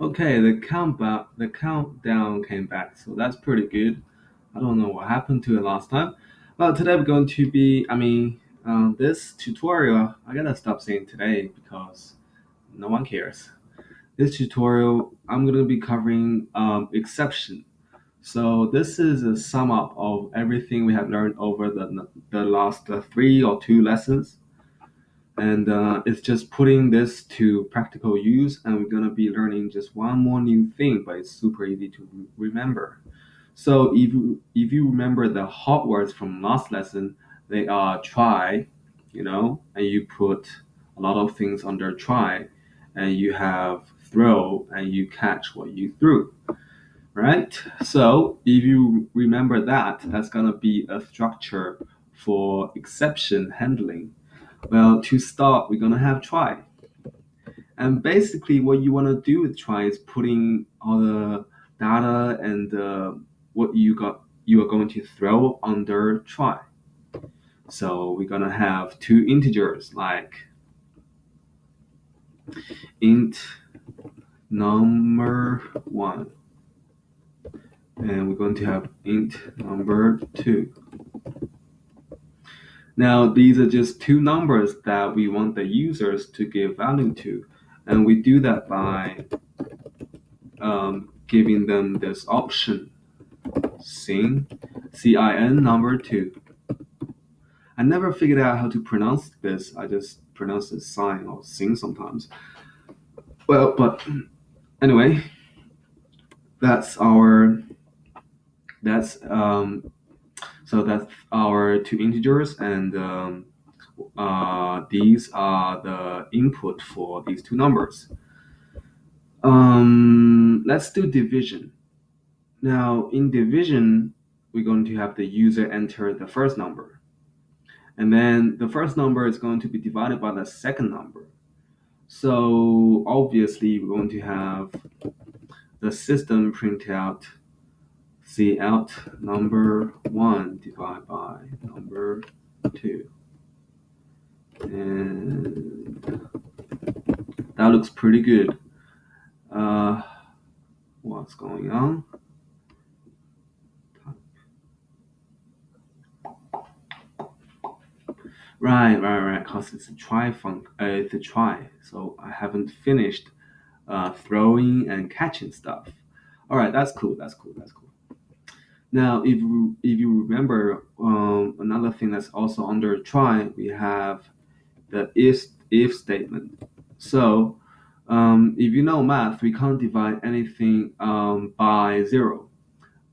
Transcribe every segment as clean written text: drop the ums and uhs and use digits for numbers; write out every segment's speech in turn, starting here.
Okay, the countdown came back, so that's pretty good. I don't know what happened to it last time. Well, today we're going to be, this tutorial, I gotta stop saying today because no one cares. This tutorial, I'm gonna be covering exception. So this is a sum up of everything we have learned over the last 3 or 2 lessons, and it's just putting this to practical use, and we're going to be learning just one more new thing, but it's super easy to remember. So if you remember the hot words from last lesson, they are try, and you put a lot of things under try, and you have throw, and you catch what you threw, right? So if you remember that, that's going to be a structure for exception handling. Well, to start, we're gonna have try. And basically, what you want to do with try is putting all the data and what you are going to throw under try. So we're gonna have two integers like int number one, and we're going to have int number two. Now, these are just two numbers that we want the users to give value to, and we do that by giving them this option CIN number two. I never figured out how to pronounce this. I just pronounce it sign or sing sometimes. Well, but anyway, that's our that's so that's our two integers, and these are the input for these two numbers. Let's do division. Now, in division, we're going to have the user enter the first number. And then the first number is going to be divided by the second number. So obviously, we're going to have the system print out C out number one divided by number two. And that looks pretty good. Uh, what's going on? Right. Cause it's a try it's a try. So I haven't finished throwing and catching stuff. All right, that's cool. That's cool. Now, if you remember, another thing that's also under try, we have the if statement. So, if you know math, we can't divide anything by zero.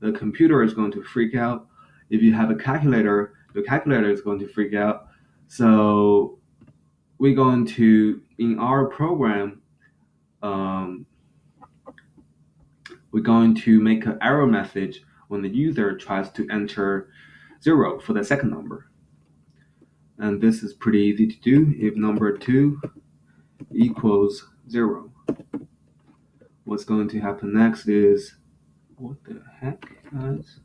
The computer is going to freak out. If you have a calculator, the calculator is going to freak out. So, we're going to in our program, um, we're going to make an error message when the user tries to enter zero for the second number. And this is pretty easy to do. If number two equals zero, what's going to happen next is, what the heck, guys?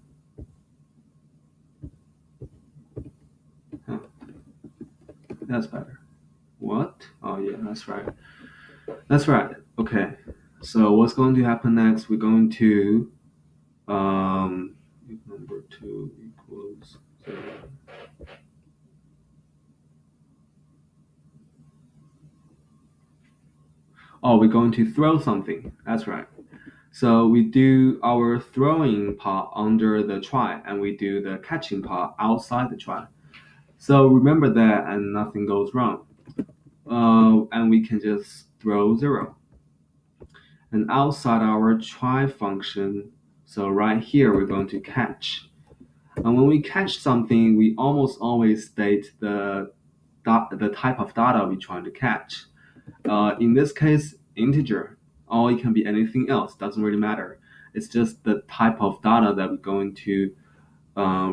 Huh, that's better. What? Oh yeah, that's right. That's right. Okay. So what's going to happen next? We're going to if number two equals zero. Oh, we're going to throw something. That's right. So we do our throwing part under the try, and we do the catching part outside the try. So remember that, and nothing goes wrong. And we can just throw zero. And outside our try function, so right here we're going to catch. And when we catch something, we almost always state the type of data we're trying to catch. In this case, integer, or it can be anything else, doesn't really matter. It's just the type of data that we're going to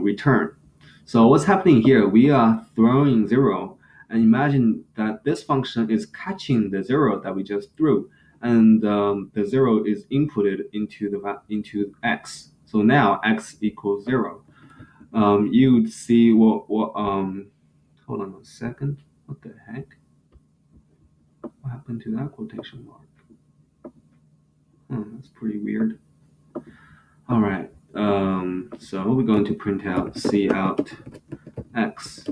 return. So what's happening here? We are throwing zero, and imagine that this function is catching the zero that we just threw, and the zero is inputted into x. So now x equals zero. You'd see what. Hold on a second. What the heck? What happened to that quotation mark? That's pretty weird. All right. So we're going to print out C out X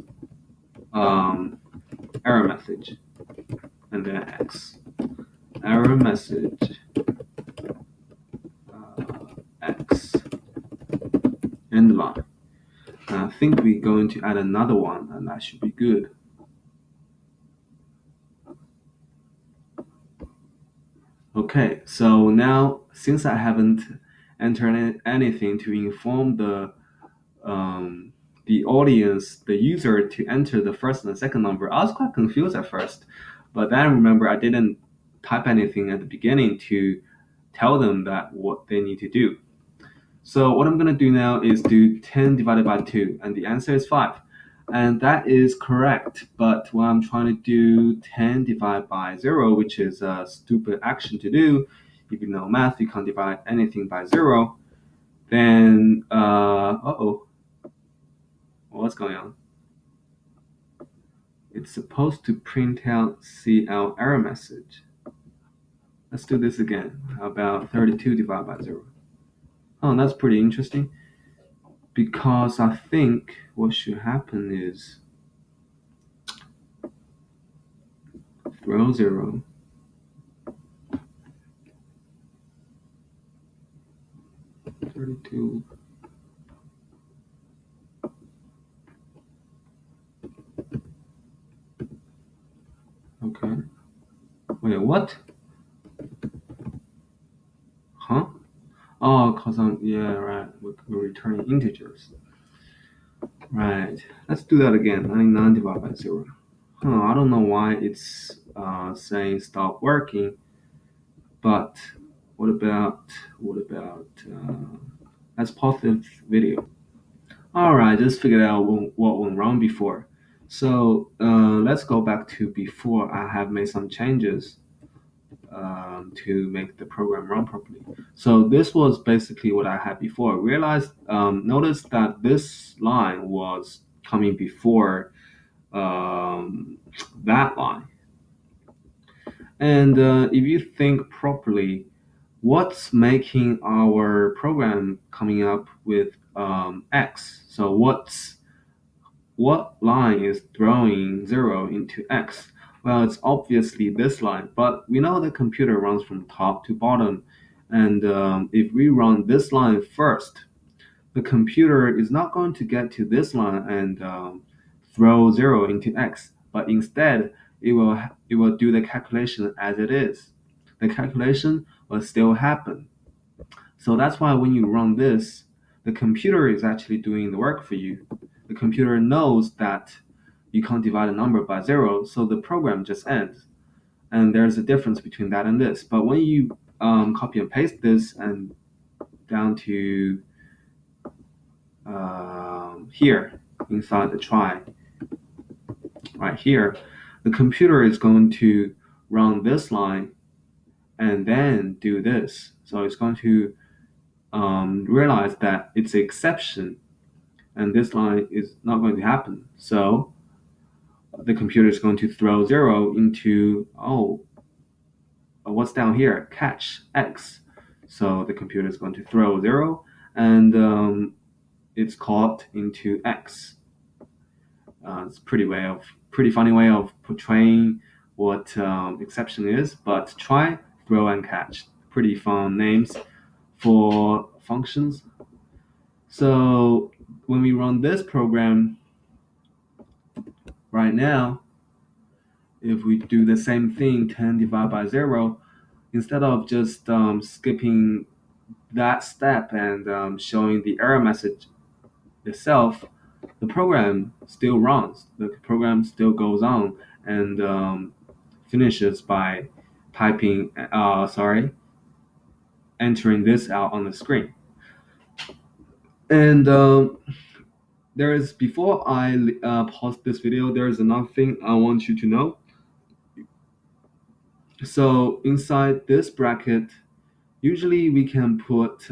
error message and then X error message X end line. And I think we're going to add another one, and that should be good. Okay, so now since I haven't entered anything to inform the audience, the user to enter the first and the second number, I was quite confused at first. But then I remember I didn't type anything at the beginning to tell them that what they need to do. So what I'm going to do now is do 10 divided by 2, and the answer is 5. And that is correct. But when I'm trying to do 10 divided by 0, which is a stupid action to do, if you know math, you can't divide anything by 0, then, uh-oh, what's going on? It's supposed to print out CL error message. Let's do this again. How about 32 divided by 0? Oh, that's pretty interesting. Because I think what should happen is throw 0, 32. Okay. Wait, what? Huh? Oh, because yeah, right. We're returning integers. Right. Let's do that again. 99 divided by 0. I don't know why it's saying stop working, but what about let's pause the video. All right, just figured out what went wrong before. So let's go back to before I have made some changes to make the program run properly. So this was basically what I had before. Notice that this line was coming before that line. And if you think properly, what's making our program coming up with X? So what line is throwing 0 into X? Well, it's obviously this line, but we know the computer runs from top to bottom. And if we run this line first, the computer is not going to get to this line and throw 0 into X, but instead it will do the calculation as it is. The calculation will still happen. So that's why when you run this, the computer is actually doing the work for you. The computer knows that you can't divide a number by 0, so the program just ends. And there's a difference between that and this. But when you copy and paste this and down to here inside the try, right here, the computer is going to run this line and then do this. So it's going to realize that it's an exception and this line is not going to happen. So the computer is going to throw 0 into, what's down here? Catch X. So the computer is going to throw 0 and it's caught into X. It's pretty funny way of portraying what exception is, but try, throw, and catch. Pretty fun names for functions. So when we run this program right now, if we do the same thing, 10 divided by 0, instead of just skipping that step and showing the error message itself, the program still runs. The program still goes on and finishes by entering this out on the screen. And before I pause this video, there is another thing I want you to know. So inside this bracket, usually we can put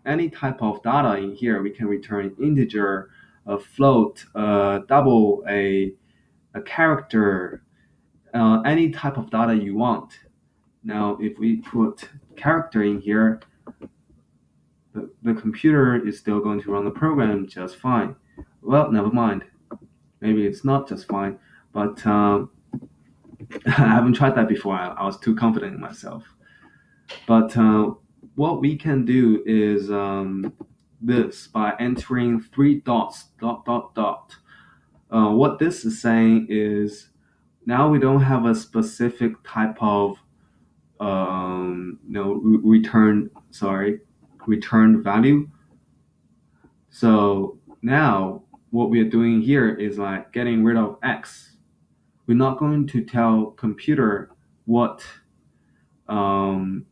any type of data in here. We can return integer, a float, a double, a character, any type of data you want. Now, if we put character in here, the computer is still going to run the program just fine. Well, never mind. Maybe it's not just fine, but I haven't tried that before. I was too confident in myself. But what we can do is this by entering three dots, dot, dot, dot. What this is saying is now we don't have a specific type of return value. So now what we are doing here is like getting rid of x. We're not going to tell computer what um,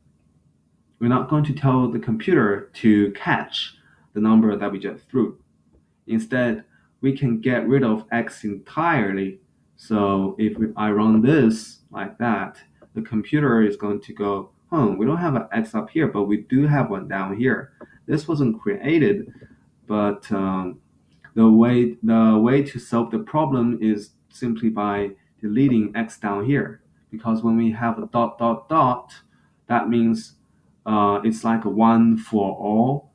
we're not going to tell the computer to catch the number that we just threw. Instead, we can get rid of x entirely. So if I run this like that, the computer is going to go, we don't have an x up here, but we do have one down here. This wasn't created, but the way to solve the problem is simply by deleting x down here. Because when we have a dot dot dot, that means it's like a one for all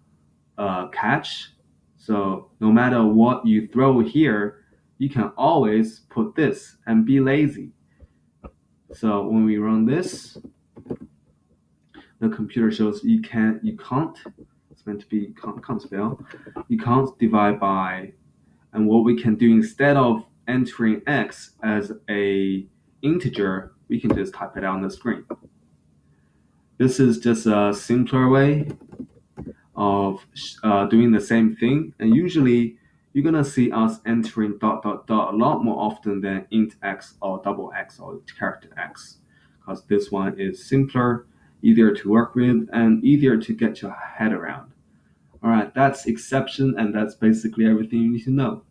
catch. So no matter what you throw here, you can always put this and be lazy. So when we run this, the computer shows you can't. It's meant to be can't spell. You can't divide by. And what we can do instead of entering x as a integer, we can just type it out on the screen. This is just a simpler way of doing the same thing. And usually you're gonna see us entering dot dot dot a lot more often than int x or double x or character x, because this one is simpler, easier to work with, and easier to get your head around. All right, that's exception, and that's basically everything you need to know.